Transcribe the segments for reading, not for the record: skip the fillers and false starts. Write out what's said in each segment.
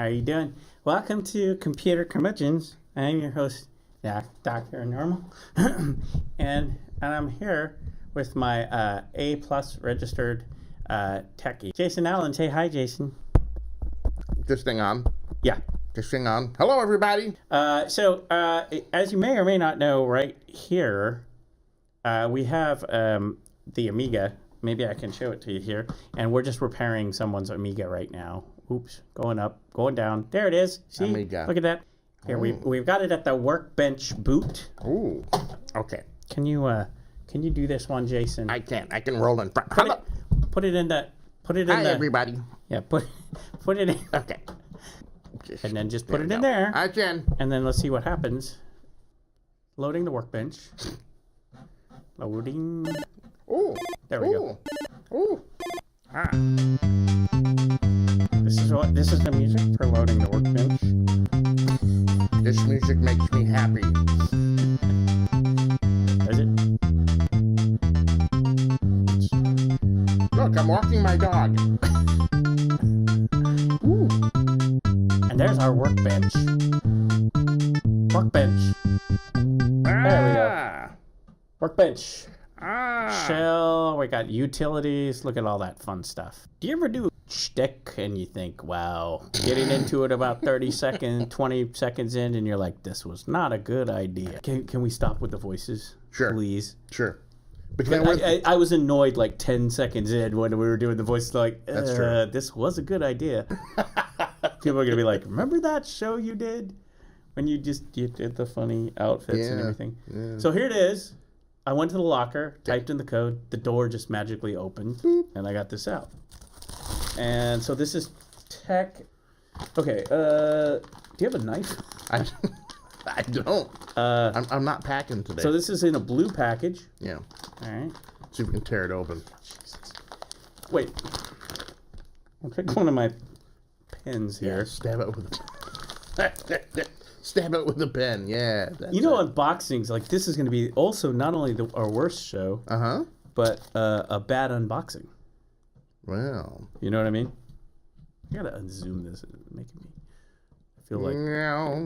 How are you doing? Welcome to Computer Curmudgeons. I'm your host, Dr. Normal. and I'm here with my A+ registered techie. Jason Allen. Say hi, Jason. This thing on? Yeah. This thing on. Hello, everybody. So, as you may or may not know, right here, we have the Amiga. Maybe I can show it to you here. And we're just repairing someone's Amiga right now. Oops, going up, going down. There it is. See? Amiga. Look at that. Here, we've got it at the workbench boot. Ooh, okay. Can you do this one, Jason? I can roll in front. Put it in the. Hi, everybody. Yeah, put it in. Okay. And then just put it in there. I can. And then let's see what happens. Loading the workbench. Loading. Ooh. There we go. Ooh. Ah. This is the music for loading the workbench. This music makes me happy. Is it? Look, I'm walking my dog. Ooh. And there's our workbench. Workbench. There we go. Workbench. Shell. We got utilities. Look at all that fun stuff. Do you ever do shtick and you think, wow, getting into it about 20 seconds in, and you're like, this was not a good idea. Can we stop with the voices? Sure. Please. Sure. But I was annoyed like 10 sequends in when we were doing the voices, like, That's true. This was a good idea. People are going to be like, remember that show you did? When you did the funny outfits and everything. Yeah. So here it is. I went to the locker, typed in the code, the door just magically opened, and I got this out. And so this is tech. Okay, do you have a knife? I don't. I'm not packing today. So this is in a blue package. Yeah. All right. See if we can tear it open. Jesus. Wait. I'll pick one of my pens here. Yeah, stab it with Stab it with a pen. Yeah. You know, unboxings, like this is going to be also not only our worst show, but a bad unboxing. Well. You know what I mean? I gotta unzoom this. It's making me.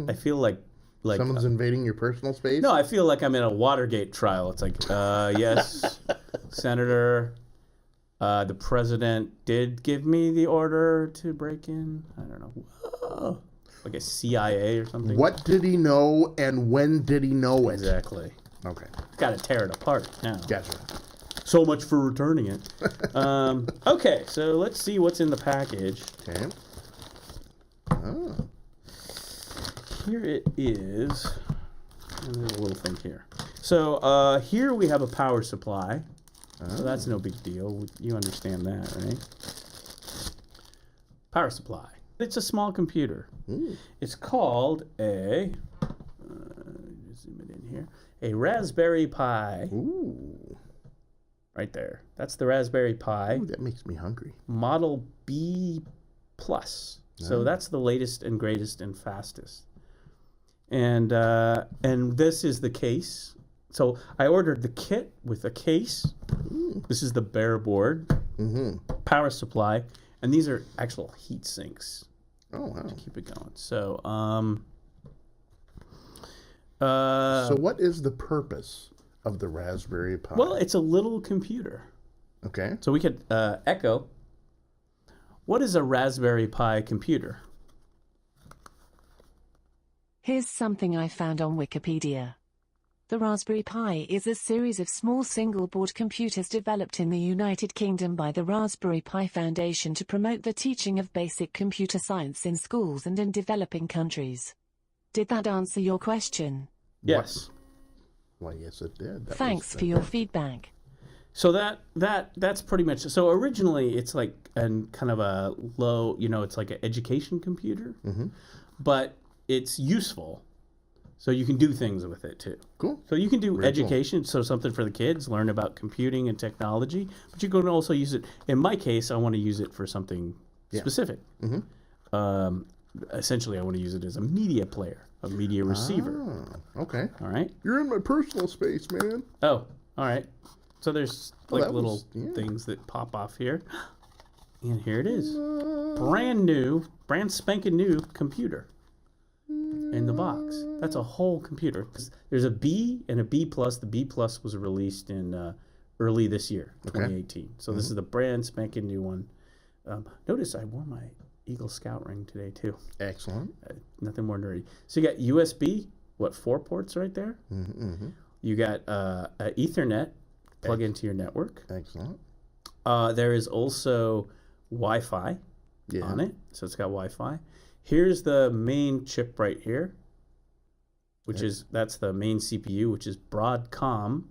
I feel like someone's invading your personal space. No, I feel like I'm in a Watergate trial. It's like, yes, Senator, the president did give me the order to break in. I don't know. Whoa. Like a CIA or something. What did he know, and when did he know it? Exactly. Okay. Got to tear it apart now. Gotcha. So much for returning it. Okay, so let's see what's in the package. Okay. Oh. Here it is. There's a little thing here. So here we have a power supply. So that's no big deal. You understand that, right? Power supply. It's a small computer. It's called a, zoom it in here, a Raspberry Pi. Ooh. Right there. That's the Raspberry Pi. Ooh, that makes me hungry. Model B+. So that's the latest and greatest and fastest. And this is the case. So I ordered the kit with a case. This is the bare board, power supply, and these are actual heat sinks. Oh wow! To keep it going. So so what is the purpose of the Raspberry Pi? Well, it's a little computer. Okay. So we could echo. What is a Raspberry Pi computer? Here's something I found on Wikipedia. The Raspberry Pi is a series of small single-board computers developed in the United Kingdom by the Raspberry Pi Foundation to promote the teaching of basic computer science in schools and in developing countries. Did that answer your question? Yes. Why, yes, it did. Thanks for your feedback. So that's pretty much. So originally, it's like kind of a low, it's like an education computer, but it's useful. So you can do things with it too. Cool. So you can do Very education, so something for the kids, learn about computing and technology, but you can also use it. In my case, I want to use it for something specific. Essentially, I want to use it as a media player, a media receiver. Okay. All right. You're in my personal space, man. Oh, all right. So there's like little was, things that pop off here. And here it is. brand spanking new computer in the box. That's a whole computer. 'Cause there's a B and a B plus. The B plus was released in early this year, 2018. So this is the brand spanking new one. Notice I wore my Eagle Scout ring today too. Excellent. Nothing more nerdy. So you got USB, 4 ports right there. You got Ethernet, plug into your network. Excellent. There is also Wi-Fi on it, so it's got Wi-Fi. Here's the main chip right here, that's the main CPU, which is Broadcom,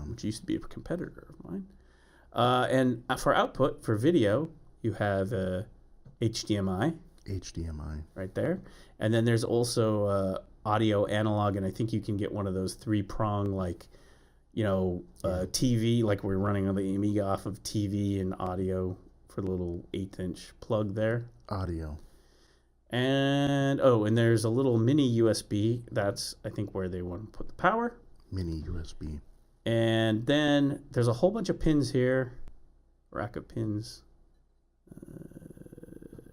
which used to be a competitor of mine. And for output, for video, you have HDMI right there. And then there's also audio analog, and I think you can get one of those 3-prong, TV, like we're running on the Amiga off of TV and audio for the little 1/8" plug there. Audio. And there's a little mini USB. That's, I think, where they want to put the power. Mini USB. And then there's a whole bunch of pins here. Rack of pins.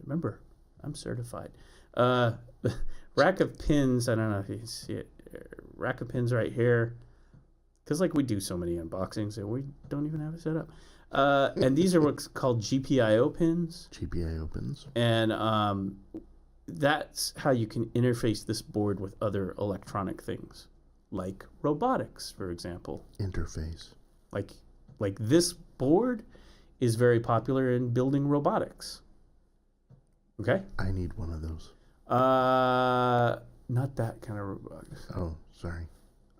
Remember, I'm certified. Rack of pins. I don't know if you can see it. Rack of pins right here. Because we do so many unboxings and we don't even have it set up. And these are what's called GPIO pins. GPIO pins. And that's how you can interface this board with other electronic things, like robotics, for example. Interface. Like this board is very popular in building robotics. Okay? I need one of those. Not that kind of robotics. Oh, sorry.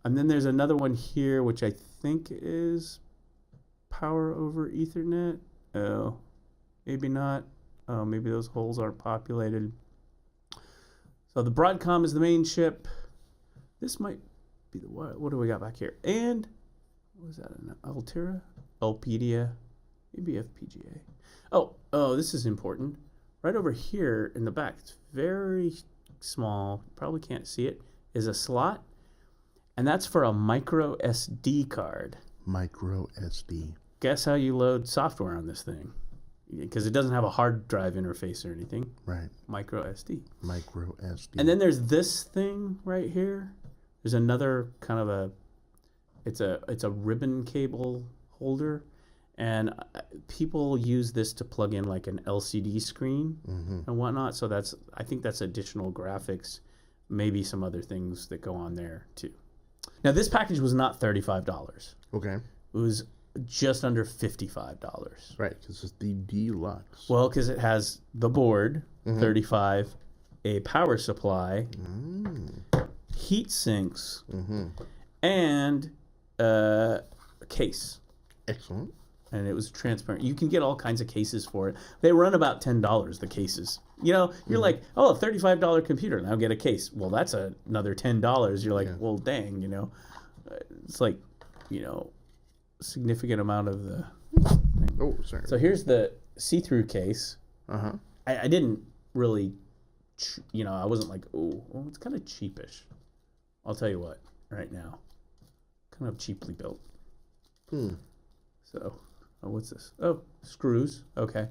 And then there's another one here, which I think is power over Ethernet. Oh, maybe not. Oh, maybe those holes aren't populated. So the Broadcom is the main chip. This might be the what do we got back here? And what was that? An Altera, Elpedia, maybe FPGA. Oh, this is important. Right over here in the back, it's very small. Probably can't see it. Is a slot. And that's for a micro SD card. Micro SD. Guess how you load software on this thing? Because it doesn't have a hard drive interface or anything. Right. Micro SD. Micro SD. And then there's this thing right here. There's another kind of it's a ribbon cable holder. And people use this to plug in like an LCD screen and whatnot. So I think that's additional graphics, maybe some other things that go on there too. Now, this package was not $35. Okay. It was just under $55. Right, because it's the deluxe. Well, because it has the board, $35, a power supply, heat sinks, and a case. Excellent. And it was transparent. You can get all kinds of cases for it. They run about $10, the cases. You're like, a $35 computer, now get a case. Well, that's another $10. You're like, well, dang, It's like, significant amount of the thing. Oh, sorry. So here's the see-through case. I didn't really, I wasn't like, it's kind of cheapish. I'll tell you what, right now. Kind of cheaply built. So, what's this? Oh, screws. Okay.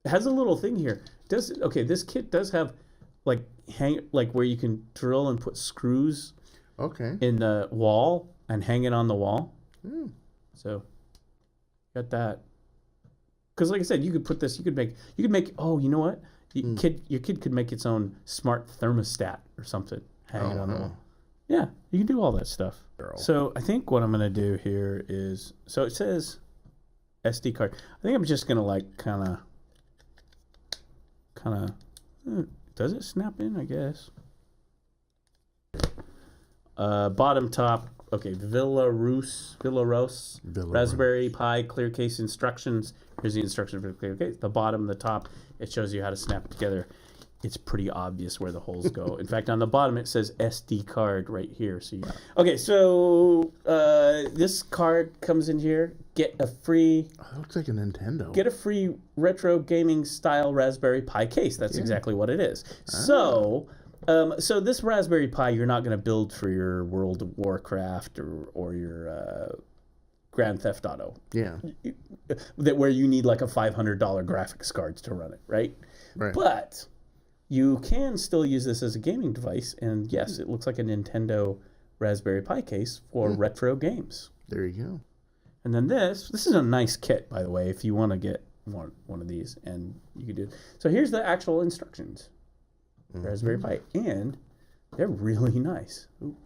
It has a little thing here. This kit does have where you can drill and put screws in the wall and hang it on the wall. So got that. Because like I said, you could put this, you could make you know what? Your kid could make its own smart thermostat or something. Hang it on the wall. Yeah, you can do all that stuff. So I think what I'm gonna do here is, so it says SD card. I think I'm just gonna kind of does it snap in? I guess. Bottom top. Okay, Vilros, Raspberry Pi clear case instructions. Here's the instructions for the clear case. The bottom, the top, it shows you how to snap it together. It's pretty obvious where the holes go. In fact, on the bottom it says SD card right here. So this card comes in here. Get a free. Oh, that looks like a Nintendo. Get a free retro gaming style Raspberry Pi case. That's exactly what it is. So this Raspberry Pi you're not going to build for your World of Warcraft or your Grand Theft Auto. Yeah. where you need like a $500 graphics card to run it, right? Right. But you can still use this as a gaming device, and yes, it looks like a Nintendo Raspberry Pi case for retro games. There you go. And then this is a nice kit, by the way, if you want to get one of these, and you can do it. So here's the actual instructions. Raspberry Pi, and they're really nice. Ooh,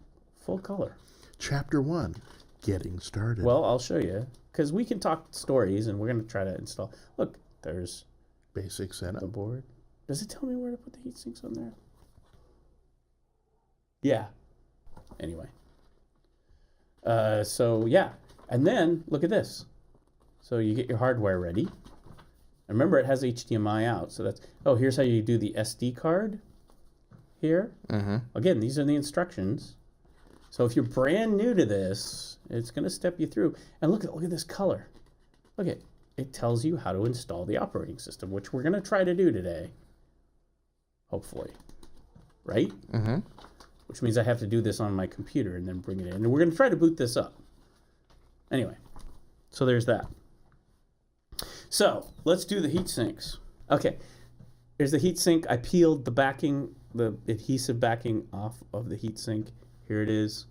full color. Chapter 1, getting started. Well, I'll show you, because we can talk stories, and we're going to try to install. Look, there's basic setup. the board. Does it tell me where to put the heat sinks on there? Yeah. Anyway. So, yeah. And then, look at this. So you get your hardware ready. And remember, it has HDMI out. So that's... Oh, here's how you do the SD card here. Again, these are the instructions. So if you're brand new to this, it's going to step you through. And look at this color. Look at it tells you how to install the operating system, which we're going to try to do today. Hopefully. Right? Which means I have to do this on my computer and then bring it in. And we're going to try to boot this up. Anyway, so there's that. So let's do the heat sinks. Okay, here's the heat sink. I peeled the backing, the adhesive backing off of the heat sink. Here it is.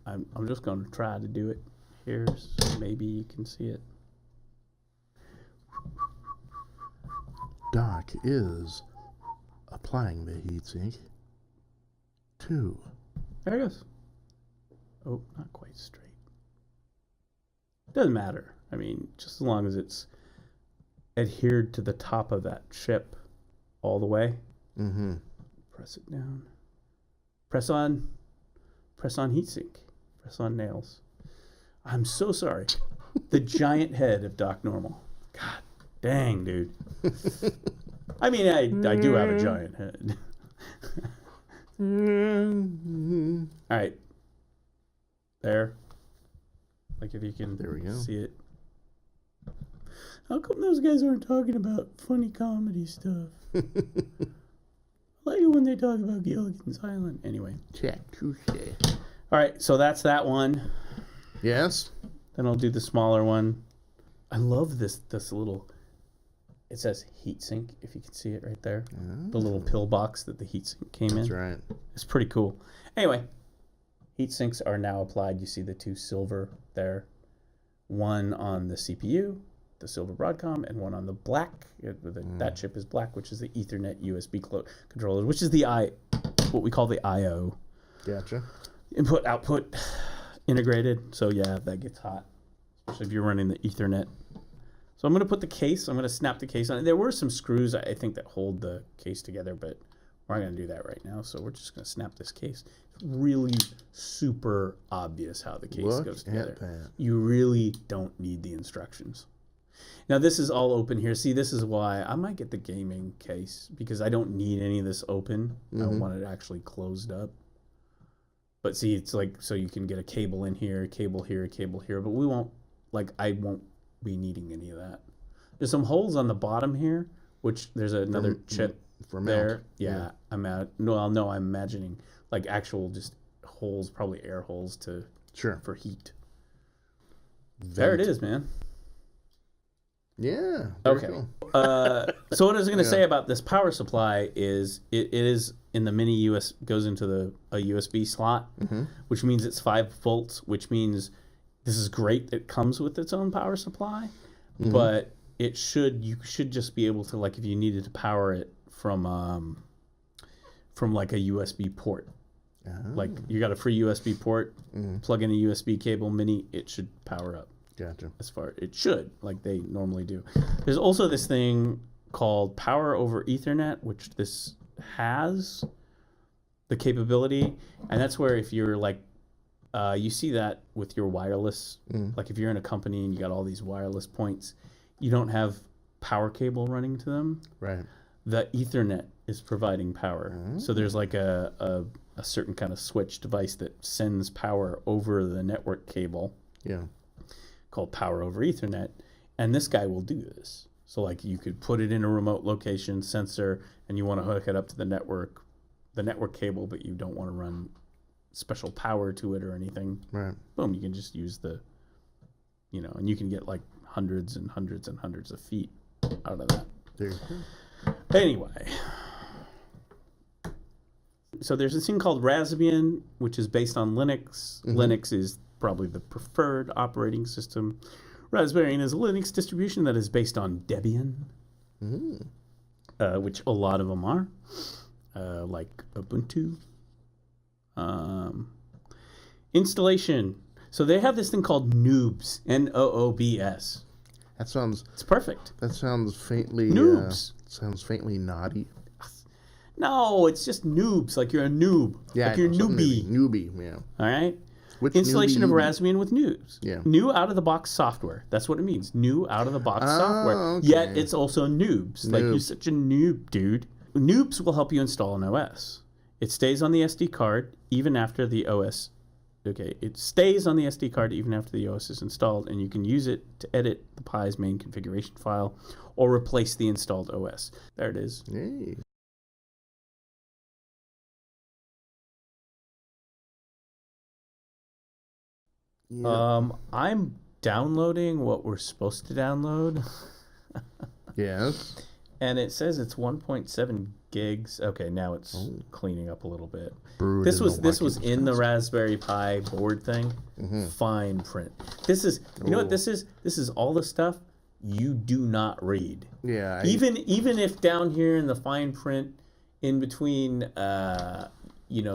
I'm just going to try to do it here, so maybe you can see it. Doc is applying the heatsink to... There it goes. Oh, not quite straight. Doesn't matter. I mean, just as long as it's adhered to the top of that chip all the way. Press it down. Press on heatsink. Press on nails. I'm so sorry. The giant head of Doc Normal. God dang, dude. I mean, I do have a giant head. All right. There. Like if you can there we go. See it. How come those guys aren't talking about funny comedy stuff? I like it when they talk about Gilligan's Island. Anyway. All right, so that's that one. Yes. Then I'll do the smaller one. I love this little... It says heatsink, if you can see it right there. The little pill box that the heatsink came in. That's right. It's pretty cool. Anyway, heat sinks are now applied. You see the two silver there. One on the CPU, the silver Broadcom, and one on the black. That chip is black, which is the Ethernet USB controller, which is what we call the I/O. Gotcha. Input, output, integrated. So yeah, that gets hot, especially if you're running the Ethernet. So I'm going to put the case, I'm going to snap the case on it. There were some screws, I think, that hold the case together, but we're not going to do that right now. So we're just going to snap this case. It's really super obvious how the case goes together. You really don't need the instructions. Now this is all open here. See, this is why I might get the gaming case, because I don't need any of this open. I want it actually closed up. But see, it's like, so you can get a cable in here, cable here, but we won't, I won't be needing any of that. There's some holes on the bottom here, which there's another chip for there. Yeah, I'm imagining like actual just holes, probably air holes for heat. There it is, man. Yeah. Okay. Cool. So what I was going to say about this power supply is it is in the mini goes into a USB slot, which means it's 5 volts, which means this is great. It comes with its own power supply, but you should just be able to, like, if you needed to power it from like a USB port, like you got a free USB port, plug in a USB cable mini, it should power up. Gotcha. It should, like they normally do. There's also this thing called Power over Ethernet, which this has the capability, and that's where if you're like, you see that with your wireless, like if you're in a company and you got all these wireless points, you don't have power cable running to them. Right. The Ethernet is providing power. So there's like a certain kind of switch device that sends power over the network cable. Yeah. Called Power over Ethernet, and this guy will do this. So like you could put it in a remote location sensor, and you want to hook it up to the network cable, but you don't want to run special power to it or anything. Right. Boom, you can just use and you can get like hundreds and hundreds and hundreds of feet out of that. There you go. Anyway, so there's this thing called Raspbian, which is based on Linux. Linux is probably the preferred operating system. Raspbian is a Linux distribution that is based on Debian, which a lot of them are, like Ubuntu. Installation. So they have this thing called Noobs, Noobs. It's perfect. That sounds faintly Noobs. Sounds faintly naughty. No, it's just noobs, like you're a noob. Yeah, like you're newbie. Newbie, yeah. All right? Which Installation of newbie? Raspbian with Noobs. Yeah. New out-of-the-box software. That's what it means. New out-of-the-box software. Okay. Yet it's also noobs. Like, Noob. you're such a noob, dude. Noobs will help you install an OS. It stays on the SD card even after the OS... Okay, it stays on the SD card even after the OS is installed, and you can use it to edit the Pi's main configuration file or replace the installed OS. There it is. Hey. Yeah. I'm downloading what we're supposed to download. Yes. And it says it's 1.7 gigs. Okay, now it's cleaning up a little bit. Brewed This in was Milwaukee, in the Wisconsin. Raspberry Pi board thing. Fine print. This is know what this is? This is all the stuff you do not read. Yeah. Even if down here in the fine print in between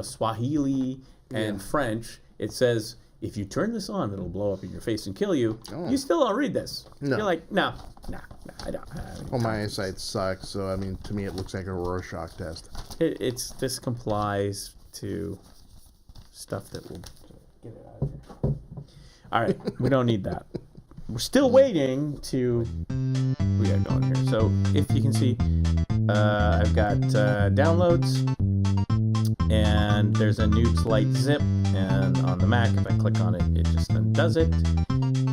Swahili and French, it says if you turn this on, it'll blow up in your face and kill you. You still don't read this. No. You're like, no, I don't. Well, my eyesight sucks, so I mean, to me, it looks like a Rorschach test. This complies to stuff that will get it out of here. All right, we don't need that. We're still waiting to. We got going here. So if you can see, I've got downloads, and there's a Noobs Light zip, and on the Mac, if I click on it, it just undoes it,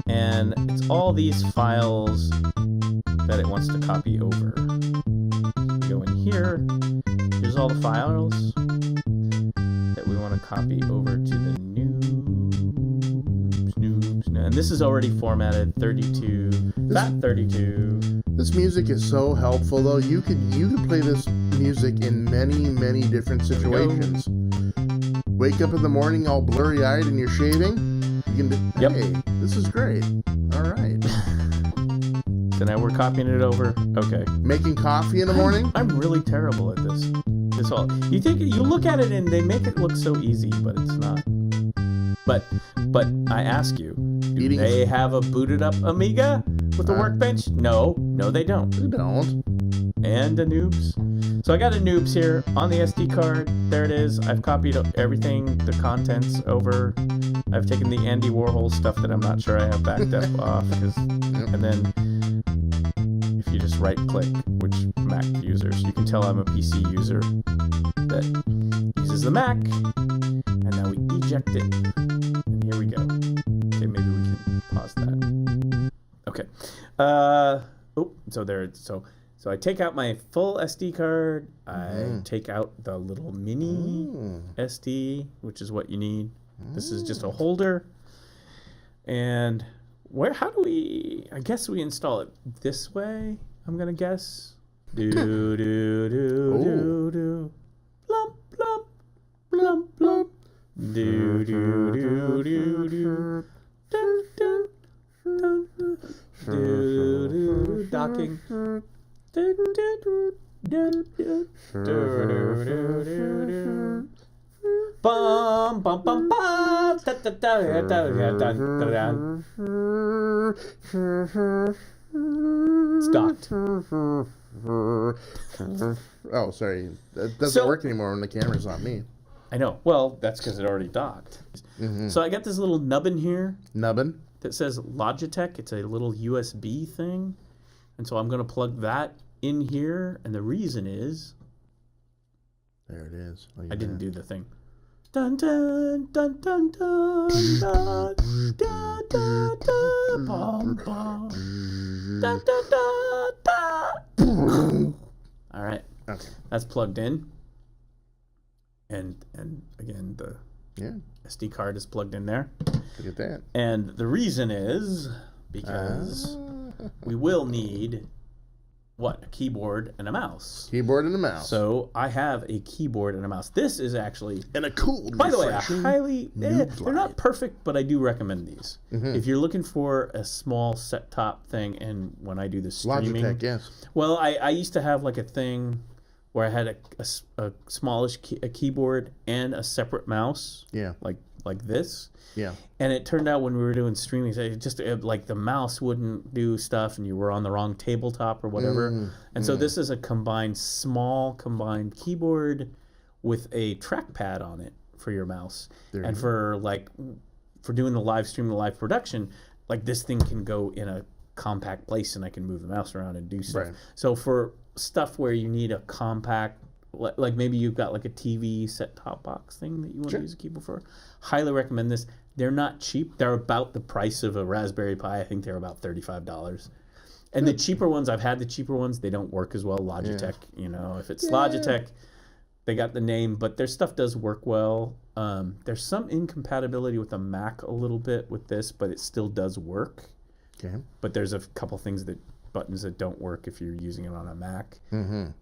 and it's all these files that it wants to copy over. Go in here. Here's all the files that we want to copy over to the Noobs. And this is already formatted 32, FAT32. This music is so helpful, though. You could play this music in many different situations. Wake up in the morning all blurry-eyed and you're shaving. You can do, Yep. Hey, this is great. All right. So now we're copying it over. Okay. Making coffee in the morning? I'm really terrible at this. This all. You look at it and they make it look so easy, but it's not. But I ask you, do they have a booted up Amiga with a workbench? No, they don't. They don't. And a Noobs. So I got a Noobs here on the SD card. There it is. I've copied everything, the contents over. I've taken the Andy Warhol stuff that I'm not sure I have backed up off. And then if you just right click, which Mac users, you can tell I'm a PC user that uses the Mac. And now we eject it. And here we go. Okay, maybe we can pause that. Okay. So I take out my full SD card. I take out the little mini SD, which is what you need. This is just a holder. And how do we, I guess we install it this way, I'm going to guess. Do, do, do, do, do. Plump, plump, plump, plump. Do, do, do, do, do. Dun, dun, dun, dun. Do, do, docking. Dun, dun, dun, dun, dun, dun, dun. Bum, bum, bum, bum. Da, da, da, da, da, da, da. It's docked. Oh, sorry. That doesn't work anymore when the camera's on me. I know. Well, that's because it already docked. So I got this little nubbin here. Nubbin? That says Logitech. It's a little USB thing. And so I'm going to plug that in here. And the reason is... There it is. I didn't do the thing. Dun dun dun dun dun dun dun dun dun bum bum dun dun dun dun. All right. Okay. That's plugged in. And again the SD card is plugged in there. Look at that. And the reason is because we will need what? A keyboard and a mouse. Keyboard and a mouse. So I have a keyboard and a mouse. This is actually, and a cool. by the way, I highly. They're light. not perfect, but I do recommend these. If you're looking for a small set top thing, and when I do the streaming, Logitech, yes. Well, I used to have like a thing where I had a smallish keyboard and a separate mouse. Yeah. Like this. Yeah. And it turned out when we were doing streaming, like the mouse wouldn't do stuff, and you were on the wrong tabletop or whatever. So this is a small combined keyboard with a trackpad on it for your mouse. And for doing the live stream, the live production, like this thing can go in a compact place, and I can move the mouse around and do stuff. Right. So for stuff where you need a compact, like maybe you've got like a TV set-top box thing that you want to use a keyboard for, highly recommend this. They're not cheap. They're about the price of a Raspberry Pi. I think they're about $35. And the cheaper ones, I've had the cheaper ones, they don't work as well. Logitech, if it's Logitech, they got the name, but their stuff does work well. There's some incompatibility with the Mac a little bit with this, but it still does work. Okay. But there's a couple buttons that don't work if you're using it on a Mac.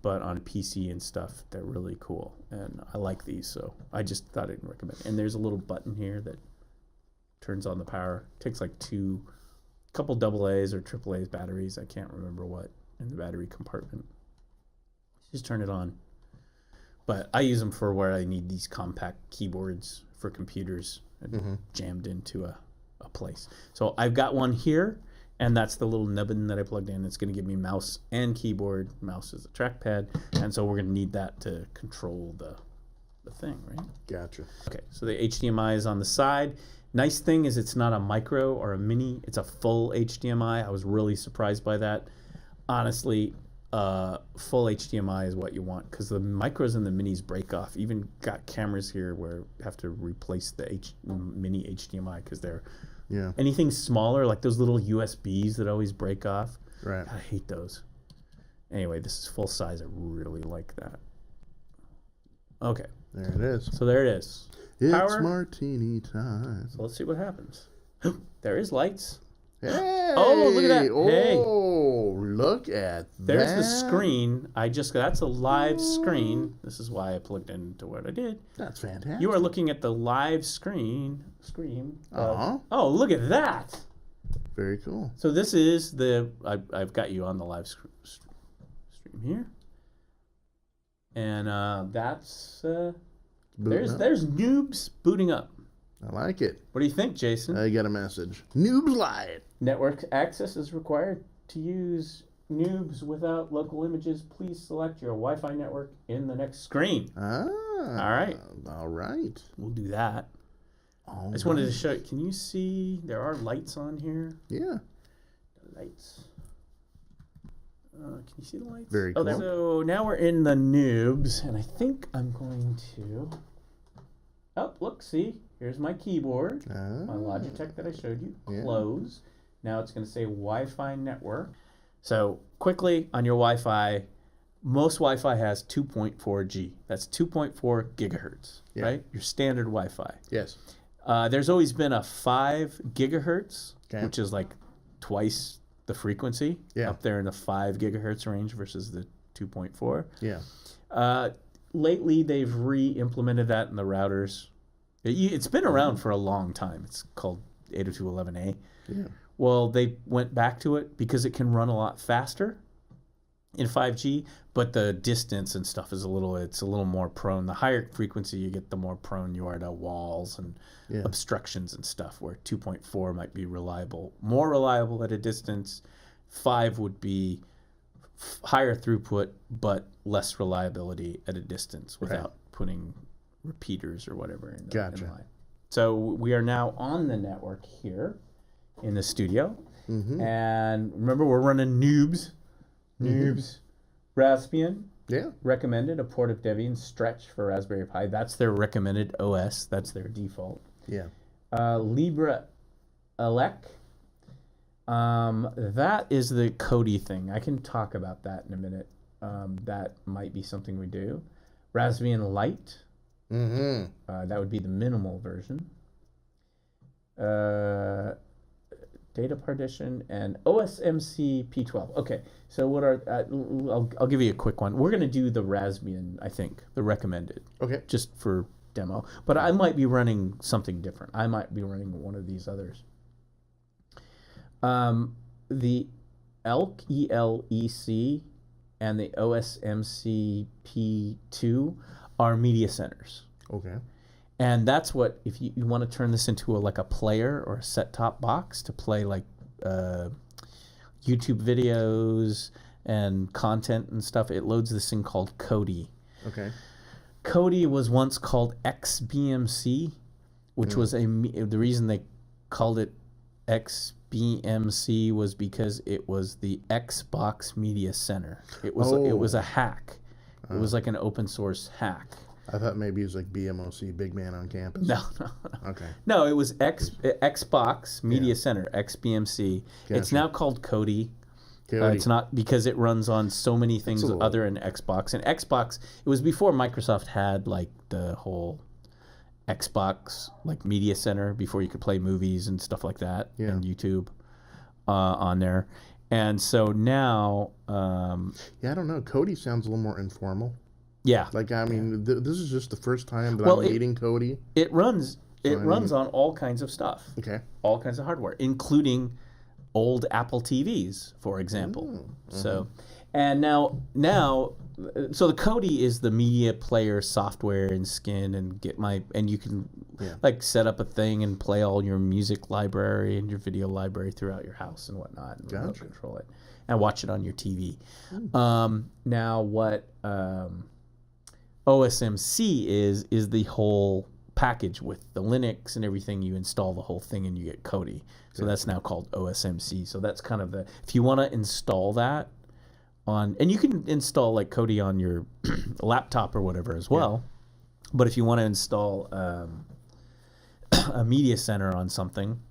But on a PC and stuff, they're really cool. And I like these, so I just thought I'd recommend. And there's a little button here that turns on the power. Takes like couple AA's or AAA's batteries. I can't remember what in the battery compartment. Just turn it on. But I use them for where I need these compact keyboards for computers jammed into a place. So I've got one here, and that's the little nubbin that I plugged in. It's going to give me mouse and keyboard. Mouse is a trackpad, and so we're going to need that to control the thing, right? Gotcha. Okay, so the HDMI is on the side. Nice thing is it's not a micro or a mini. It's a full HDMI. I was really surprised by that. Honestly, full HDMI is what you want, because the micros and the minis break off. Even got cameras here where you have to replace the mini HDMI because they're anything smaller, like those little USBs that always break off. Right. I hate those. Anyway, this is full size. I really like that. Okay. There it is. So there it is. It's Power. martini time. So let's see what happens. There is lights. Hey! Oh, look at that. Oh, Hey. look at There's that. the screen. That's a live screen. This is why I plugged into what I did. That's fantastic. You are looking at the live screen. Uh-huh. Oh, look at that. Very cool. So this is I've got you on the live stream here. And that's there's Noobs booting up. I like it. What do you think, Jason? I got a message. Noobs live. Network access is required. To use Noobs without local images, please select your Wi-Fi network in the next screen. Ah. All right. All right. We'll do that. I just wanted to show you. Can you see there are lights on here? Yeah. Lights. Can you see the lights? Very cool. So now we're in the Noobs, and I think I'm going to... Oh, look, see? Here's my keyboard, my Logitech that I showed you. Close. Now it's going to say Wi-Fi network. So quickly on your Wi-Fi, most Wi-Fi has 2.4G. That's 2.4 gigahertz, right? Your standard Wi-Fi. Yes. There's always been a 5 gigahertz, which is like twice the frequency, up there in the 5 gigahertz range versus the 2.4. Yeah. Lately, they've re-implemented that in the routers. It's been around for a long time. It's called 802.11a. Yeah. Well, they went back to it because it can run a lot faster in 5G, but the distance and stuff is a little more prone. The higher frequency you get, the more prone you are to walls and obstructions and stuff, where 2.4 might be more reliable at a distance. 5 would be higher throughput, but less reliability at a distance without putting repeaters or whatever in the line. So we are now on the network here in the studio. And remember, we're running Noobs. Raspbian. Yeah. Recommended, a port of Debian. Stretch for Raspberry Pi. That's their recommended OS. That's their default. Yeah. Libra Elec. That is the Kodi thing. I can talk about that in a minute. That might be something we do. Raspbian Lite. That would be the minimal version. data partition, and OSMC P12. Okay, so what are I'll give you a quick one. We're going to do the Raspbian, I think, the recommended. Okay. Just for demo. But I might be running something different. I might be running one of these others. The ELEC and the OSMC P2 are media centers. Okay. And that's what, if you want to turn this into like a player or a set-top box to play like YouTube videos and content and stuff, it loads this thing called Kodi. Okay. Kodi was once called XBMC, which was the reason they called it XBMC was because it was the Xbox Media Center. It was a hack. It was like an open source hack. I thought maybe it was like BMOC, Big Man on Campus. No. Okay. No, it was Xbox Media Center, XBMC. Gotcha. It's now called Kodi. Kodi. It's not because it runs on so many things other than Xbox. And Xbox, it was before Microsoft had like the whole Xbox like Media Center, before you could play movies and stuff like that, and YouTube on there. And so now... I don't know. Kodi sounds a little more informal. Yeah. Like, I mean, this is just the first time that I'm meeting Kodi. It runs on all kinds of stuff. Okay. All kinds of hardware, including old Apple TVs, for example. So, and now, so the Kodi is the media player software and skin, and you can like set up a thing and play all your music library and your video library throughout your house and whatnot, and remote control it and watch it on your TV. Now, what OSMC is the whole package with the Linux and everything. You install the whole thing and you get Kodi. So that's now called OSMC. So that's kind of if you want to install that and you can install like Kodi on your laptop or whatever as well. But if you want to install a media center on something,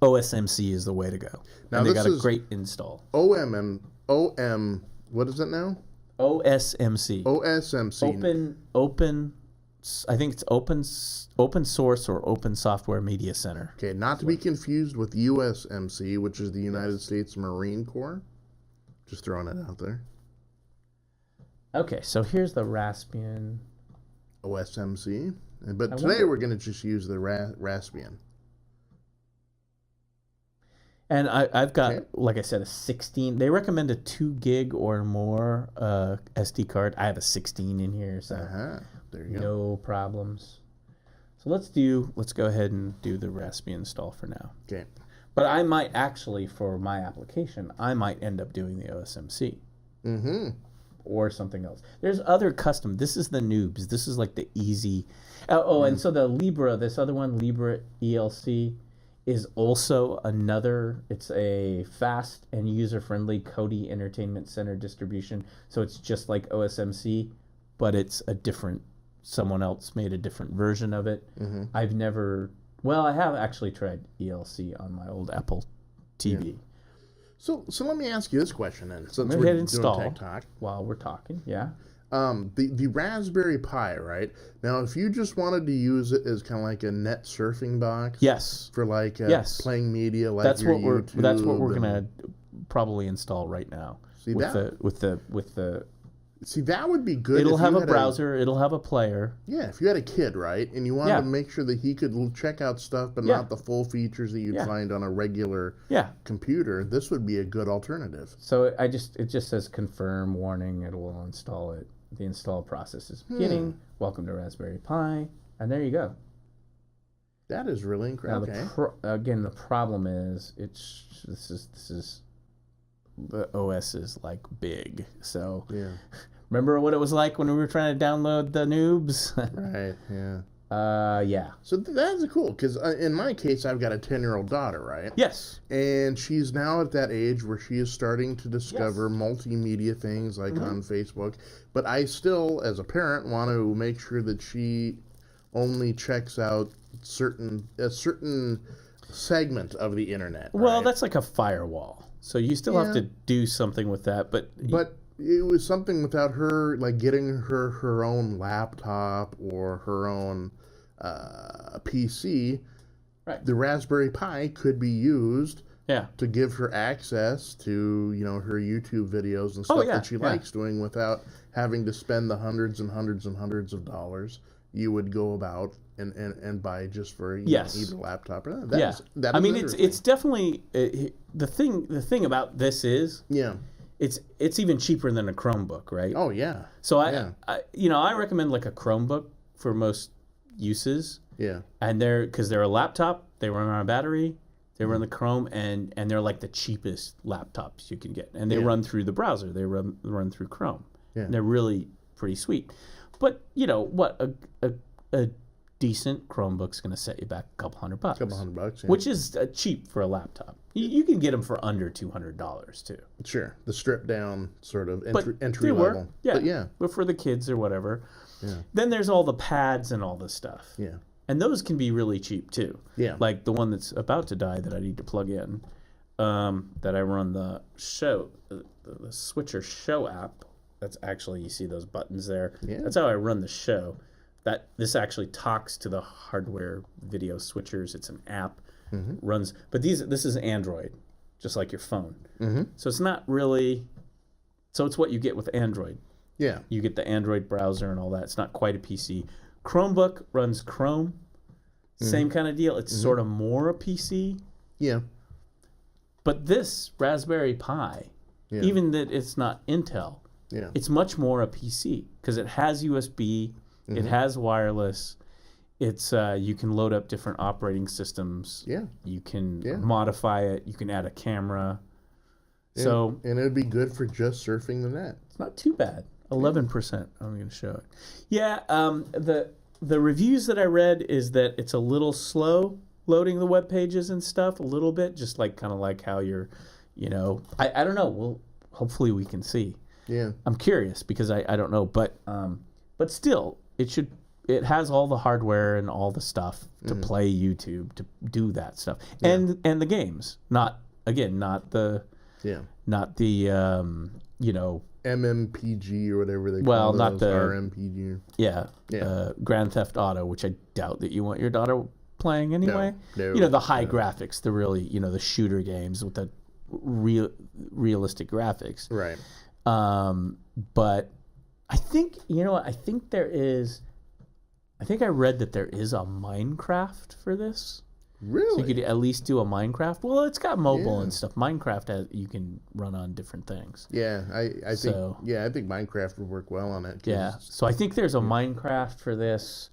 OSMC is the way to go. Now and they got a great install. What is it now? OSMC. OSMC. Open. I think it's open source or open software media center. Okay, not to be confused with USMC, which is the United States Marine Corps. Just throwing it out there. Okay, so here's the Raspbian. OSMC. But today we're going to just use the Raspbian. And I've got, like I said, a 16. They recommend a 2 gig or more SD card. I have a 16 in here, so there you go. No problems. So let's go ahead and do the Raspbian install for now. Okay. But I might actually, for my application, I might end up doing the OSMC. Or something else. There's other custom. This is the noobs. This is like the easy. And so the Libra, this other one, Libra ELC, is also another. It's a fast and user-friendly Kodi Entertainment Center distribution. So it's just like OSMC, but it's a different. Someone else made a different version of it. I have actually tried ELC on my old Apple TV. Yeah. So let me ask you this question then. Since we're doing install Tech Talk while we're talking. Yeah. The Raspberry Pi, right? Now, if you just wanted to use it as kind of like a net surfing box, for like playing media, like that's your what YouTube, that's what we're gonna probably install right now. See with the. See, that would be good. It'll have a browser. It'll have a player. Yeah, if you had a kid, right, and you wanted to make sure that he could check out stuff, but not the full features that you'd find on a regular computer, this would be a good alternative. So it just says confirm warning. It will install it. The install process is beginning. Welcome to Raspberry Pi, and there you go. That is really incredible. Again, the problem is the OS is like big. So remember what it was like when we were trying to download the noobs? Right. Yeah. Yeah. So that's cool because in my case, I've got a 10-year-old daughter, right? Yes. And she's now at that age where she is starting to discover multimedia things like on Facebook. But I still, as a parent, want to make sure that she only checks out a certain segment of the internet. Well, right? that's like a firewall. So you still have to do something with that. But it was something without her, like getting her own laptop or her own PC. Right. The Raspberry Pi could be used Yeah. to give her access to, her YouTube videos and stuff that she likes doing without having to spend the hundreds and hundreds and hundreds of dollars you would go about and buy just for either laptop or that. I mean, it's definitely the thing about this is it's even cheaper than a Chromebook, right? Oh yeah. So I recommend like a Chromebook for most uses. Yeah. And because they're a laptop, they run on a battery. They run the Chrome, and they're like the cheapest laptops you can get. And they run through the browser. They run through Chrome. Yeah. And they're really pretty sweet. But, what? A decent Chromebook's going to set you back a couple $100. $200, yeah. Which is cheap for a laptop. You can get them for under $200, too. Sure. The stripped down sort of entry level. Yeah. But for the kids or whatever. Yeah. Then there's all the pads and all the stuff. Yeah. And those can be really cheap too. Yeah. Like the one that's about to die that I need to plug in, that I run the Switcher Show app. That's actually, you see those buttons there. Yeah. That's how I run the show. This actually talks to the hardware video switchers. It's an app. Runs, but this is Android, just like your phone. So it's not really. So it's what you get with Android. Yeah. You get the Android browser and all that. It's not quite a PC. Chromebook runs Chrome. Same kind of deal. It's sort of more a PC. Yeah. But this Raspberry Pi, even that it's not Intel, it's much more a PC because it has USB, it has wireless. It's you can load up different operating systems. Yeah. You can modify it. You can add a camera. And it would be good for just surfing the net. It's not too bad. 11%. I'm going to show it. Yeah, the reviews that I read is that it's a little slow loading the web pages and stuff, a little bit, just like kind of like how you're, I don't know. Well, hopefully we can see. Yeah. I'm curious because I don't know, but still, it has all the hardware and all the stuff to play YouTube, to do that stuff, and the games. Not the MMPG or whatever they call it. Not the RMPG. Grand Theft Auto, which I doubt that you want your daughter playing anyway. No, the high graphics, the really, the shooter games with the realistic graphics. Right. But I think, I think I read that there is a Minecraft for this. Really? So you could at least do a Minecraft. Well, it's got mobile and stuff. Minecraft you can run on different things. Yeah, I think Minecraft would work well on it. Yeah. So I think there's a Minecraft for this,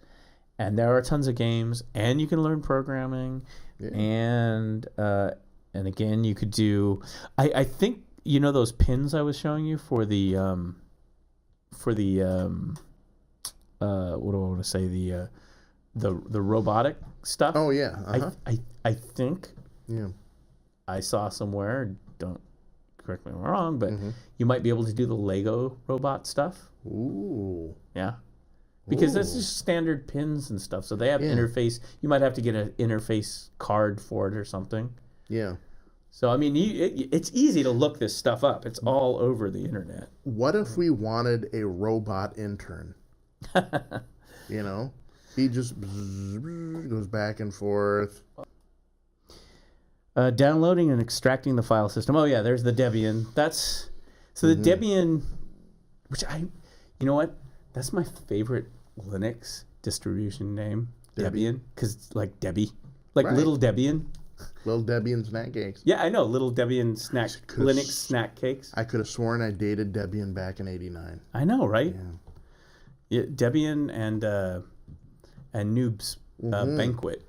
and there are tons of games, and you can learn programming, and again you could do. I think those pins I was showing you for the what do I want to say, the robotic stuff. Oh yeah. I think I saw somewhere, don't correct me if I'm wrong, but you might be able to do the Lego robot stuff. Ooh. Yeah. Because that's just standard pins and stuff. So they have interface. You might have to get an interface card for it or something. Yeah. So I mean, it's easy to look this stuff up. It's all over the internet. What if we wanted a robot intern? He just goes back and forth. Downloading and extracting the file system. Oh yeah, there's the Debian. The Debian, which that's my favorite Linux distribution name. Debian, because like Debbie, like right. Little Debian. Little Debian snack cakes. Yeah, I know. Little Debian Linux snack cakes. I could have sworn I dated Debian back in '89. I know, right? Yeah, Debian and Noob's Banquet.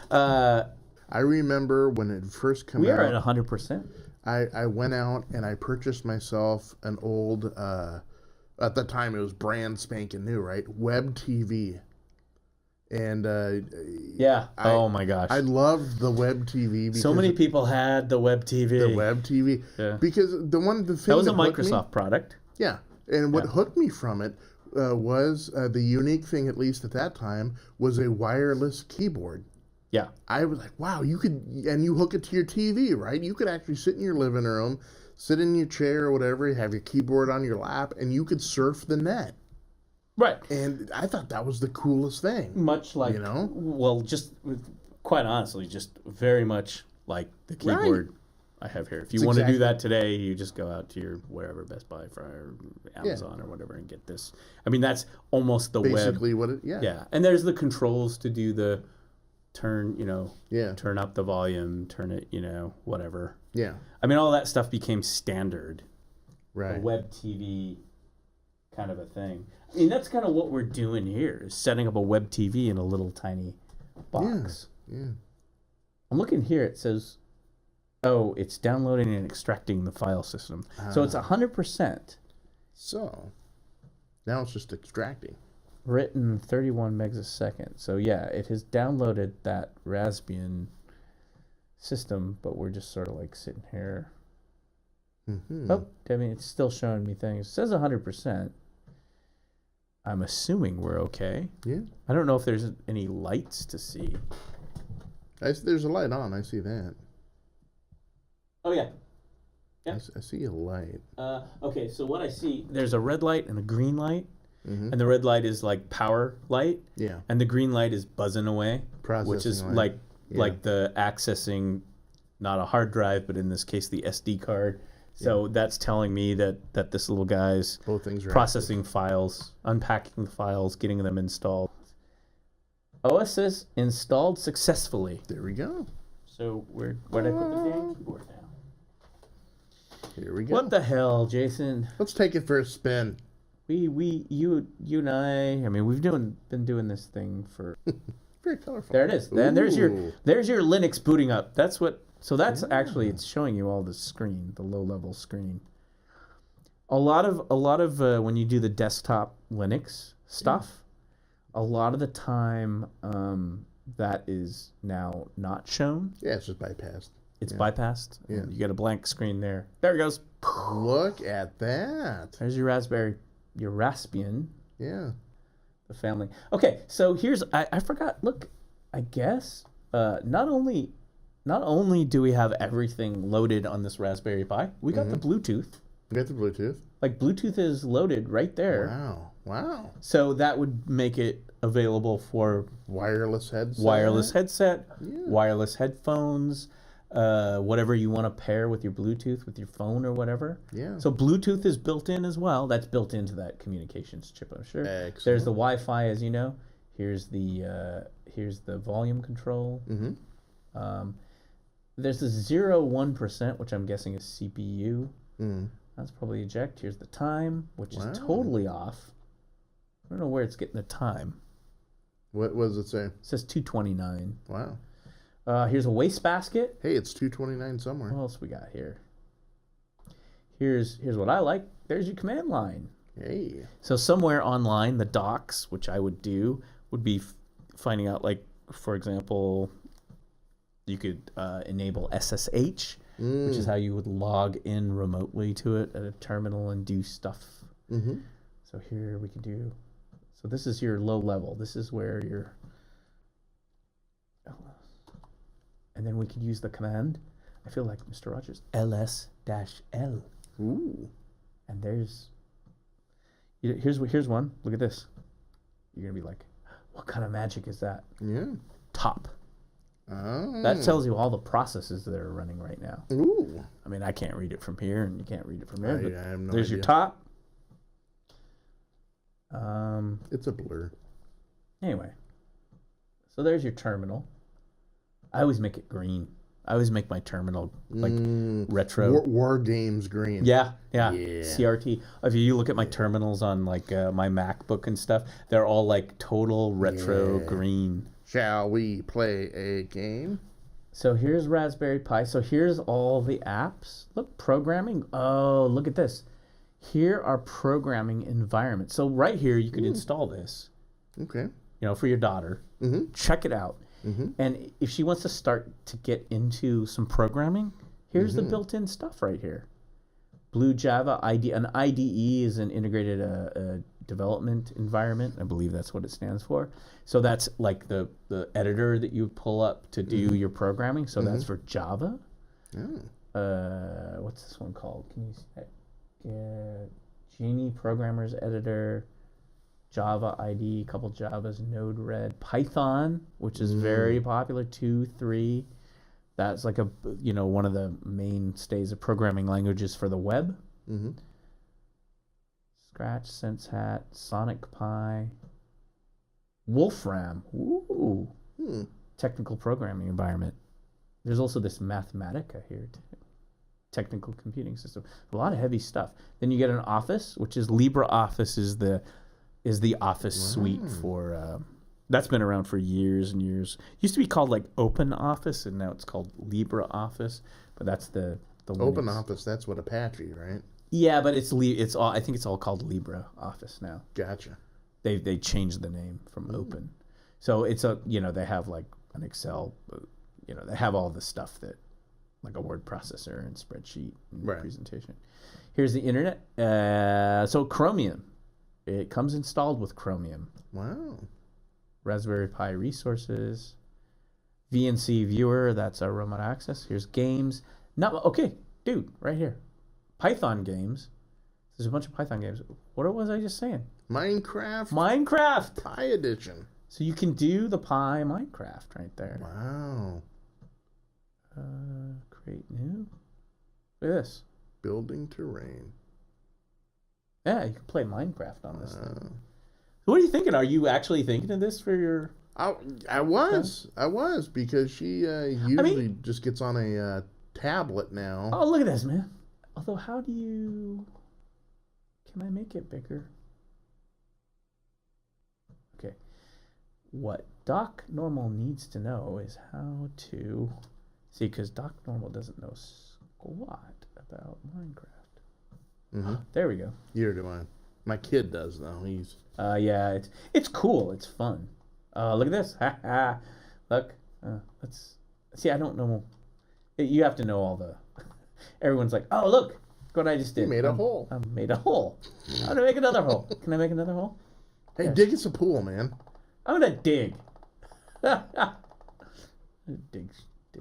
I remember when it first came out. We are at 100%. I went out and I purchased myself an old, at the time it was brand spanking new, right? Web TV. And oh my gosh, I loved the Web TV. Because so many people had the Web TV. The Web TV, because the thing that was a Microsoft product. Yeah, and what hooked me from it was the unique thing, at least at that time, was a wireless keyboard. Yeah, I was like, wow, you hook it to your TV, right? You could actually sit in your living room, sit in your chair or whatever, have your keyboard on your lap, and you could surf the net. Right. And I thought that was the coolest thing. Much like, well, just quite honestly, just very much like the keyboard I have here. If you want to do that today, you just go out to your wherever, Best Buy, or Amazon or whatever, and get this. I mean, that's almost the basically what it. Yeah. Yeah, and there's the controls to do the turn. Turn up the volume, turn it. Whatever. Yeah. I mean, all that stuff became standard. Right. A web TV kind of a thing. I mean, that's kind of what we're doing here, is setting up a web TV in a little tiny box. Yeah. I'm looking here. It says, it's downloading and extracting the file system. So it's 100%. So now it's just extracting. Written 31 megs a second. So yeah, it has downloaded that Raspbian system, but we're just sort of like sitting here. Mm-hmm. Oh, I mean, it's still showing me things. It says 100%. I'm assuming we're okay. Yeah. I don't know if there's any lights to see. There's a light on. I see that. Oh, yeah. Yeah. I see a light. Okay, so what I see, there's a red light and a green light. Mm-hmm. And the red light is like power light. Yeah. And the green light is buzzing away. Which is light. like the accessing, not a hard drive, but in this case, the SD card. So that's telling me that this little guy's both things are processing files, unpacking the files, getting them installed. OS is installed successfully. There we go. So where'd I put the damn keyboard down? Here we go. What the hell, Jason? Let's take it for a spin. You and I mean, we've been doing this thing for. Very colorful. There it is. And there's your Linux booting up. That's what. So that's actually, it's showing you all the screen, the low level screen. A lot of when you do the desktop Linux stuff, a lot of the time that is now not shown. Yeah, it's just bypassed. It's bypassed. Yeah. You get a blank screen there. There it goes. Look at that. There's your Raspbian. Yeah. The family. Okay, so here's I forgot. Look, I guess not only do we have everything loaded on this Raspberry Pi, we got the Bluetooth. We got the Bluetooth. Like Bluetooth is loaded right there. Wow. So that would make it available for wireless headset, wireless headphones, whatever you want to pair with your Bluetooth, with your phone or whatever. Yeah. So Bluetooth is built in as well. That's built into that communications chip, I'm sure. Excellent. There's the Wi-Fi, as you know. Here's the volume control. Mm-hmm. There's the 0-1%, which I'm guessing is CPU. Mm. That's probably eject. Here's the time, which is totally off. I don't know where it's getting the time. What does it say? It says 2:29. Wow. Here's a wastebasket. Hey, it's 2:29 somewhere. What else we got here? Here's what I like. There's your command line. Hey. So somewhere online, the docs, which I would do, would be finding out, like, for example, you could enable SSH, which is how you would log in remotely to it at a terminal and do stuff. Mm-hmm. So here we can do. So this is your low level. This is where your. And then we could use the command. I feel like Mr. Rogers. ls-l. Ooh. And there's. Here's one. Look at this. You're gonna be like, what kind of magic is that? Yeah. Top. Oh. That tells you all the processes that are running right now. Ooh. I mean, I can't read it from here, and you can't read it from there. But I have no there's idea. your top. It's a blur. Anyway, so there's your terminal. I always make it green. I always make my terminal like retro. War games green. Yeah. CRT. If you look at my terminals on like my MacBook and stuff, they're all like total retro green. Shall we play a game? So here's Raspberry Pi. So here's all the apps. Look, programming. Oh, look at this. Here are programming environments. So right here, you could install this. Okay. For your daughter. Mm-hmm. Check it out. Mm-hmm. And if she wants to start to get into some programming, here's the built-in stuff right here. Blue Java IDE. An IDE is an integrated development environment. I believe that's what it stands for. So that's like the editor that you pull up to do your programming. So that's for Java. Oh. What's this one called? Can you say? Genie Programmer's Editor. Java IDE, a couple Javas, Node-RED, Python, which is very popular, 2, 3. That's like one of the mainstays of programming languages for the web. Mm-hmm. Scratch, SenseHat, Sonic Pi, Wolfram. Ooh. Technical programming environment. There's also this Mathematica here too. Technical computing system. A lot of heavy stuff. Then you get an Office, which is LibreOffice is the Office suite for that's been around for years and years. Used to be called like Open Office, and now it's called LibreOffice. But that's the Open Office. That's what Apache, right? Yeah, but it's all. I think it's all called LibreOffice now. Gotcha. They changed the name from Open, so it's they have like an Excel, they have all the stuff that like a word processor and spreadsheet and presentation. Here's the internet. So Chromium, it comes installed with Chromium. Wow. Raspberry Pi resources, VNC viewer. That's our remote access. Here's games. Dude, right here. Python games. There's a bunch of Python games. What was I just saying? Minecraft. Pi edition. So you can do the Pi Minecraft right there. Wow. Create new. Look at this. Building terrain. Yeah, you can play Minecraft on this thing. What are you thinking? Are you actually thinking of this for your... I was because she usually just gets on a tablet now. Oh, look at this, man. Although, how do you... Can I make it bigger? Okay. What Doc Normal needs to know is how to... See, because Doc Normal doesn't know squat about Minecraft. Mm-hmm. There we go. Neither do I. My kid does, though. He's... yeah, it's cool. It's fun. Look at this. Look. Let's... See, I don't know... You have to know all the... Everyone's like, oh, look what I just did. You made a hole. I made a hole. I'm going to make another hole. Can I make another hole? Hey, dig us a pool, man. I'm going to dig. dig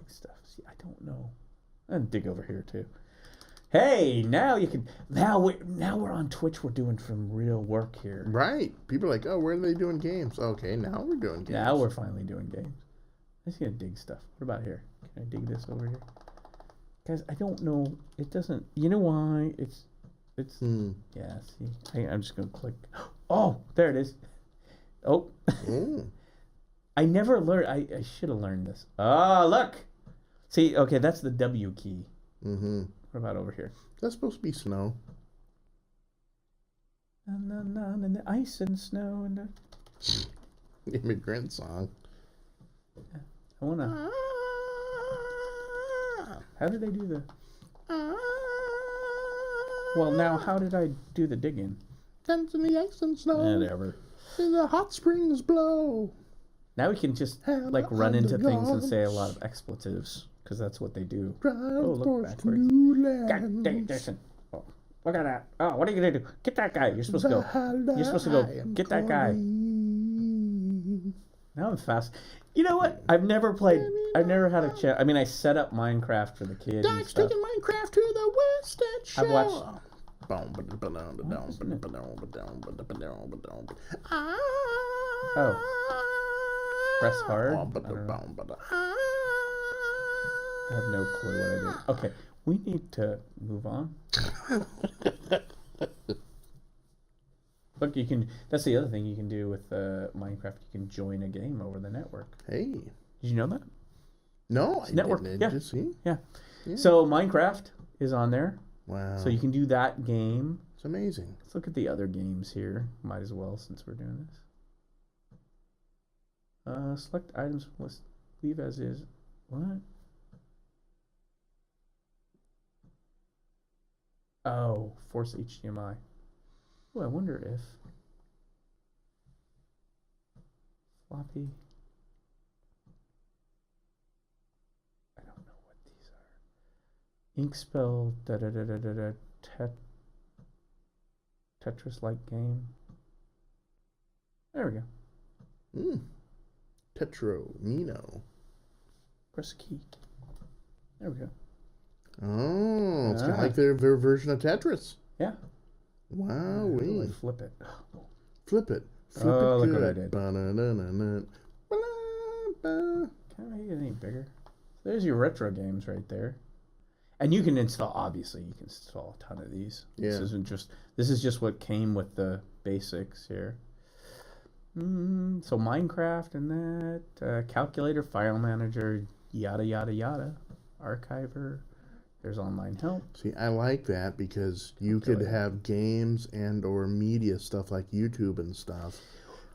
stuff. See, I don't know. I'm going to dig over here, too. Hey, now you can... Now we're on Twitch. We're doing some real work here. Right. People are like, oh, where are they doing games? Okay, now we're doing games. Now we're finally doing games. I'm just going to dig stuff. What about here? Can I dig this over here? Guys, I don't know. It doesn't... You know why? It's... Yeah, see? I'm just going to click. Oh, there it is. Oh. I never learned... I should have learned this. Oh, look! See, okay, that's the W key. Mm-hmm. What about over here? That's supposed to be snow. And the ice and snow and the... Immigrant song. Yeah. I want to... How did I do the... Well, now, how did I do the digging? Dance in the ice and snow. Whatever. The hot springs blow. Now we can just, like, run into things and say a lot of expletives, because that's what they do. Look backwards. God dang it, Jason. Oh, look at that. Oh, what are you going to do? Get that guy. You're supposed to go. You're supposed to go. Get that guy. Now I'm fast. You know what? I've never had a chance. I mean, I set up Minecraft for the kids. Doc's taking Minecraft to the Western Shore. I've watched... Oh. Press hard? I have no clue what I did. Okay, we need to move on. Look, you can... That's the other thing you can do with Minecraft. You can join a game over the network. Hey. Did you know that? No, I network. didn't. Yeah. Just see? Yeah. So Minecraft is on there. Wow. So you can do that game. It's amazing. Let's look at the other games here. Might as well, since we're doing this. Select items. Let's leave as is. What? Oh, force HDMI. Oh, I wonder if floppy. I don't know what these are. Ink spell. Tetris-like game. There we go. Tetro Nino. Press a key. There we go. Oh, it's kind of like their version of Tetris. Yeah. Wow. Really flip it. Flip it. Oh, look what I did. Ba-na-na-na-na. Ba-la-ba. Can I make it any bigger? There's your retro games right there. And you can install, obviously, you can install a ton of these. Yeah. This is just what came with the basics here. So Minecraft and that, calculator, file manager, yada, yada, yada, archiver. There's online help. See, I like that because you could have games and or media stuff like YouTube and stuff,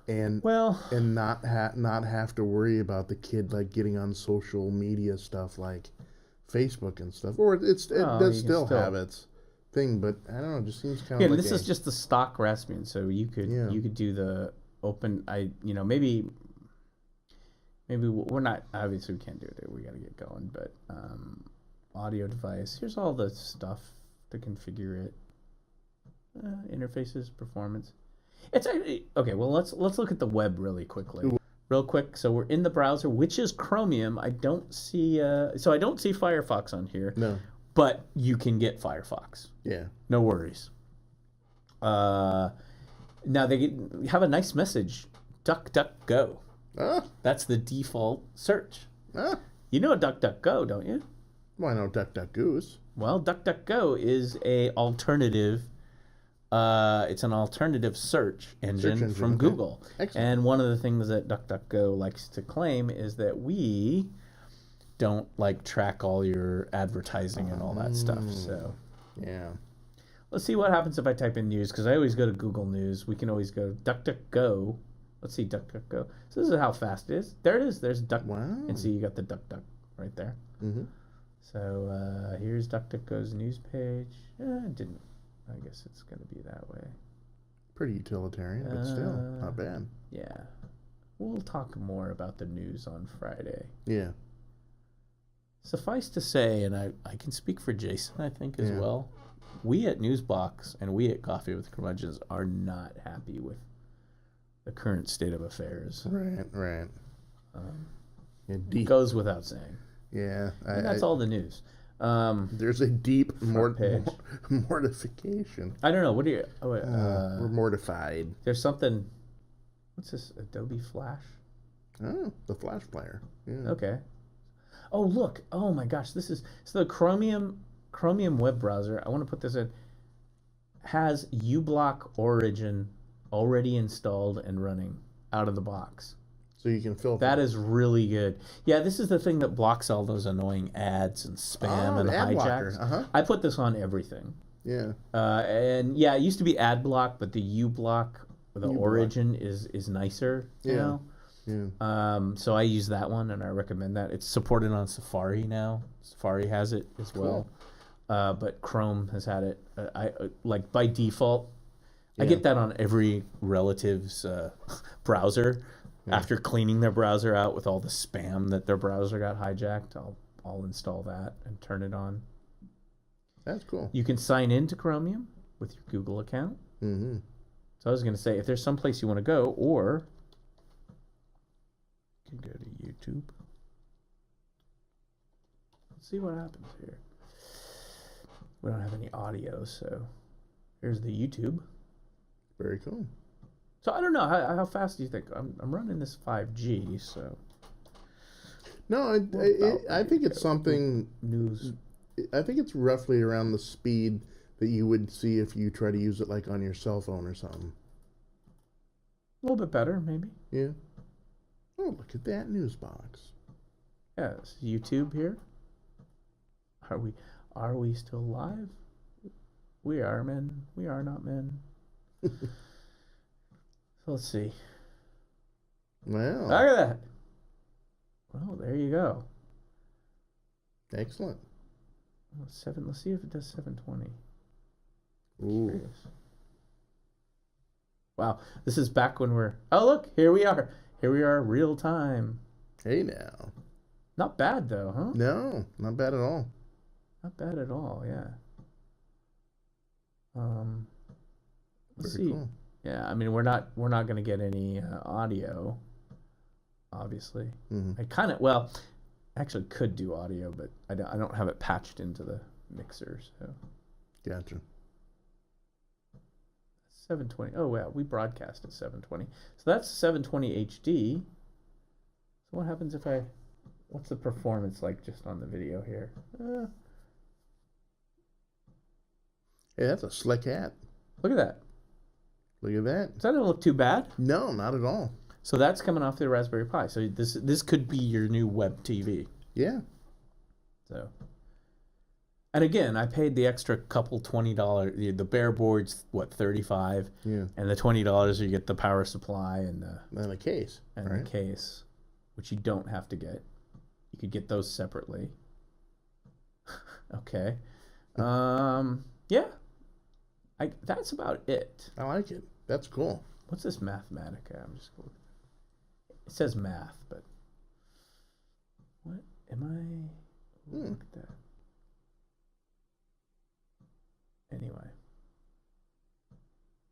and not have to worry about the kid like getting on social media stuff like Facebook and stuff. Or it does still have its thing, but I don't know. It just seems kind of like this is just the stock Raspbian, so you could do the open. Maybe we're not, obviously we can't do it. We got to get going, but audio device. Here's all the stuff to configure it. Interfaces, performance. It's actually okay. Well, let's look at the web really quickly. Real quick. So we're in the browser, which is Chromium. I don't see I don't see Firefox on here. No. But you can get Firefox. Yeah. No worries. Now they have a nice message. DuckDuckGo. That's the default search. You know DuckDuckGo, don't you? Well, I know DuckDuckGoose. Well, DuckDuckGo is a alternative. It's an alternative search engine from Google. Excellent. And one of the things that DuckDuckGo likes to claim is that we don't track all your advertising and all that stuff. So yeah. Let's see what happens if I type in news, because I always go to Google News. We can always go DuckDuckGo. Let's see DuckDuckGo. So this is how fast it is. There it is. There's Duck. Wow. And see, you got the DuckDuck right there. Mm-hmm. So here's DuckDuckGo's news page. It didn't. I guess it's going to be that way. Pretty utilitarian, but still not bad. Yeah. We'll talk more about the news on Friday. Yeah. Suffice to say, and I can speak for Jason, I think, as well, we at NuzBox and we at Coffee with Curmudgeons are not happy with the current state of affairs. Right. It goes without saying. Yeah. And that's all the news. There's a deep mortification. I don't know. What do you... we're mortified. There's something... What's this? Adobe Flash? Oh, the Flash player. Yeah. Okay. Oh, look. Oh, my gosh. This is... So the Chromium web browser, I want to put this in, has uBlock Origin already installed and running out of the box. So you can filter. That is really good. Yeah, this is the thing that blocks all those annoying ads and spam and hijacks. I put this on everything. Yeah. And yeah, it used to be ad block, but the uBlock, the Origin is nicer. You know? Yeah. So I use that one, and I recommend that. It's supported on Safari now. Safari has it as well. But Chrome has had it. I by default. I get that on every relative's browser. After cleaning their browser out with all the spam that their browser got hijacked, I'll install that and turn it on. That's cool. You can sign into Chromium with your Google account. Mm-hmm. So I was going to say, if there's some place you want to go, or you can go to YouTube. Let's see what happens here. We don't have any audio, so here's the YouTube. Very cool. So I don't know, how fast do you think? I'm running this 5G, so. No, I think it's something. News. I think it's roughly around the speed that you would see if you try to use it like on your cell phone or something. A little bit better, maybe. Yeah. Oh, look at that NuzBox. Yeah, it's YouTube here. Are we still live? We are men. We are not men. So let's see. Well. Look at that. Well, there you go. Excellent. Let's see if it does 720. Ooh. Wow, this is back when we're... Oh, look, here we are. Here we are, real time. Hey, now. Not bad, though, huh? No, not bad at all. Not bad at all, yeah. Let's Very see. cool. Yeah, I mean, we're not going to get any audio, obviously. Mm-hmm. I kind of... Well, actually could do audio, but I don't have it patched into the mixer, so... Gotcha. Let's 720. Oh, wow. We broadcast at 720. So that's 720 HD. So what happens if I... What's the performance like just on the video here? Hey, that's a slick hat. Look at that. Look at that. Does that not look too bad? No, not at all. So that's coming off the Raspberry Pi. So this could be your new web TV. Yeah. So, and again, I paid the extra couple $20. The bare board's what, $35. Yeah. And the $20 you get the power supply and a case. The case, which you don't have to get. You could get those separately. Okay. Yeah. That's about it. I like it. That's cool. What's this Mathematica? I'm just going. It says math, but what am I? Look at that. Anyway,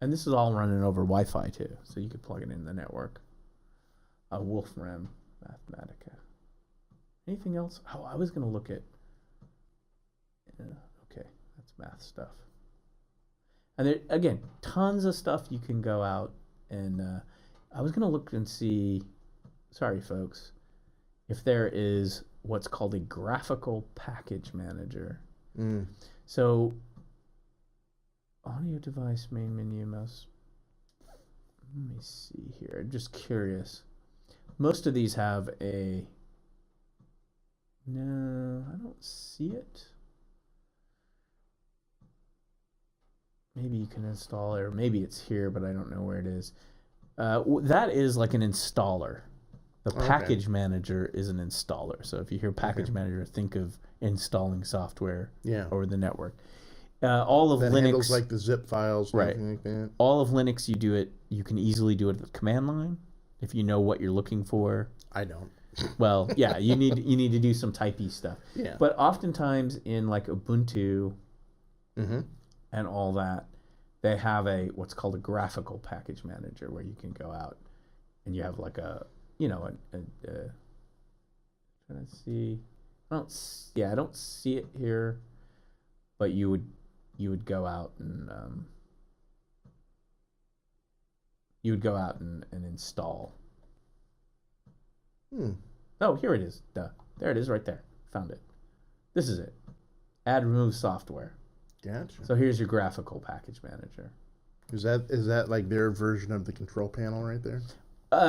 and this is all running over Wi-Fi too, so you could plug it in the network. Wolfram Mathematica. Anything else? Oh, I was gonna look at. Okay, that's math stuff. And there, again, tons of stuff you can go out and I was gonna look and see. Sorry, folks, if there is what's called a graphical package manager. So, audio device, main menu, mouse. Let me see here. I'm just curious. Most of these have a. No, I don't see it. Maybe you can install it, or maybe it's here, but I don't know where it is. That is like an installer. The package manager is an installer. So if you hear package manager, think of installing software over the network. All of that Linux handles like the zip files, and everything like that. All of Linux, you can easily do it with command line if you know what you're looking for. I don't. Well, yeah, you need to do some typey stuff. Yeah. But oftentimes in like Ubuntu and all that, they have what's called a graphical package manager where you can go out and you have like trying to see. I don't see it here, but you would go out and install. Oh, here it is. Duh. There it is right there. Found it. This is it. Add remove software. Gotcha. So here's your graphical package manager. Is that like their version of the control panel right there?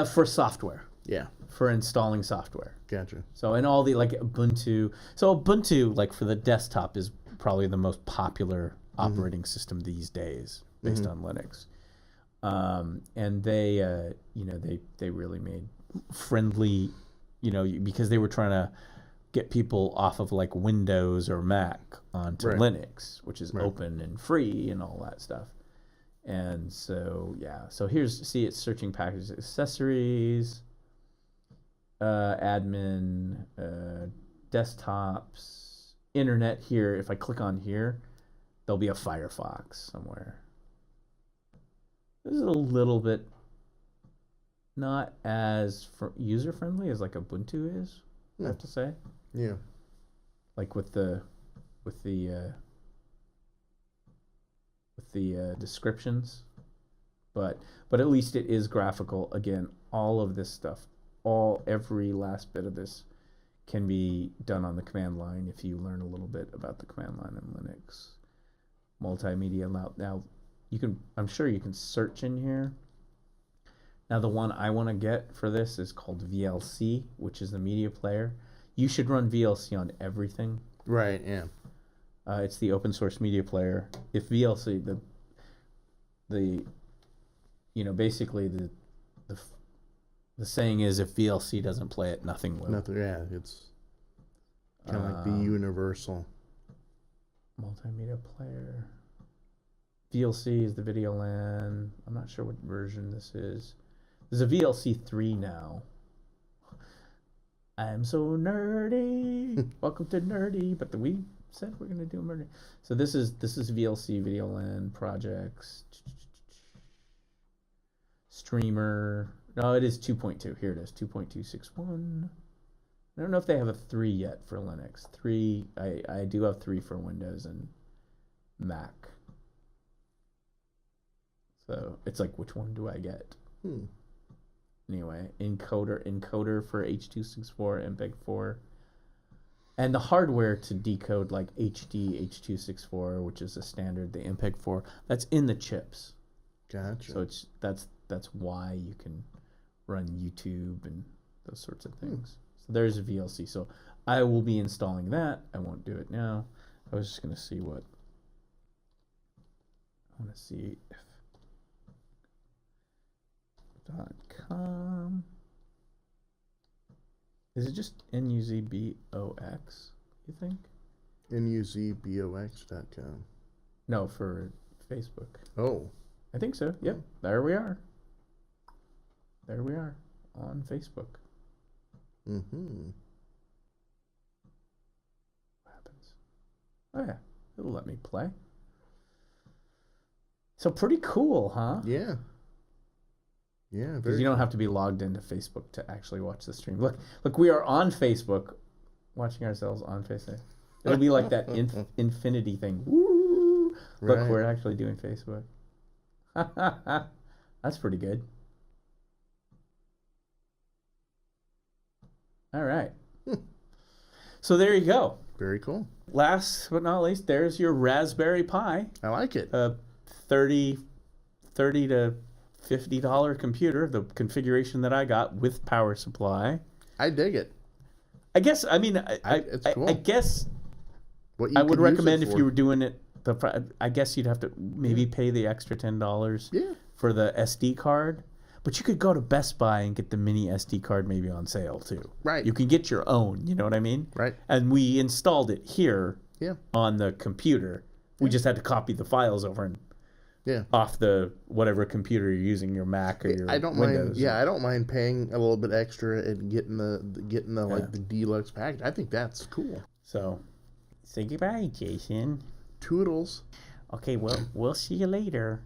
For software. Yeah. For installing software. Gotcha. So in all the like Ubuntu. So Ubuntu, like for the desktop, is probably the most popular operating system these days based on Linux. And they really made friendly, because they were trying to get people off of like Windows or Mac onto Linux, which is open and free and all that stuff. And so, so it's searching packages, accessories, admin, desktops, internet here. If I click on here, there'll be a Firefox somewhere. This is a little bit not as user-friendly as like Ubuntu is, I have to say. Yeah. Like with the descriptions, but at least it is graphical. Again, all of this stuff, every last bit of this can be done on the command line if you learn a little bit about the command line in Linux. Multimedia now I'm sure you can search in here. Now the one I want to get for this is called VLC, which is the media player. You should run VLC on everything. Right, yeah. It's the open source media player. If VLC, basically the saying is if VLC doesn't play it, nothing will. It's kind of like the universal. Multimedia player. VLC is the video LAN. I'm not sure what version this is. There's a VLC 3 now. I'm so nerdy. Welcome to nerdy. But we said we're gonna do nerdy. So this is VLC video LAN projects. Streamer. No, it is 2.2. Here it is, 2.261. I don't know if they have a 3 yet for Linux. 3. I do have 3 for Windows and Mac. So it's like, which one do I get? Hmm. Anyway, encoder for H.264, MPEG-4. And the hardware to decode like HD H.264, which is a standard, the MPEG-4, that's in the chips. Gotcha. So that's why you can run YouTube and those sorts of things. So there's a VLC. So I will be installing that. I won't do it now. I was just going to see what... I want to see if... .com... Is it just NuzBox, you think? NuzBox.com. No, for Facebook. Oh. I think so. Yep. There we are. There we are on Facebook. Mm-hmm. What happens? Oh, yeah. It'll let me play. So pretty cool, huh? Yeah. Yeah, because you don't have to be logged into Facebook to actually watch the stream. Look, we are on Facebook, watching ourselves on Facebook. It'll be like that infinity thing. Woo! Look, we're actually doing Facebook. That's pretty good. All right. So there you go. Very cool. Last but not least, there's your Raspberry Pi. I like it. $30 to $50 computer, the configuration that I got with power supply. I dig it. I guess, I mean, it's cool. I guess I would recommend if you were doing it, I guess you'd have to maybe pay the extra $10 for the SD card. But you could go to Best Buy and get the mini SD card maybe on sale too. Right. You can get your own, you know what I mean? Right. And we installed it here on the computer. We just had to copy the files over and off the whatever computer you're using, your Mac or your Windows. I don't mind paying a little bit extra and getting the like the deluxe package. I think that's cool. So, say goodbye, Jason. Toodles. Okay, well, we'll see you later.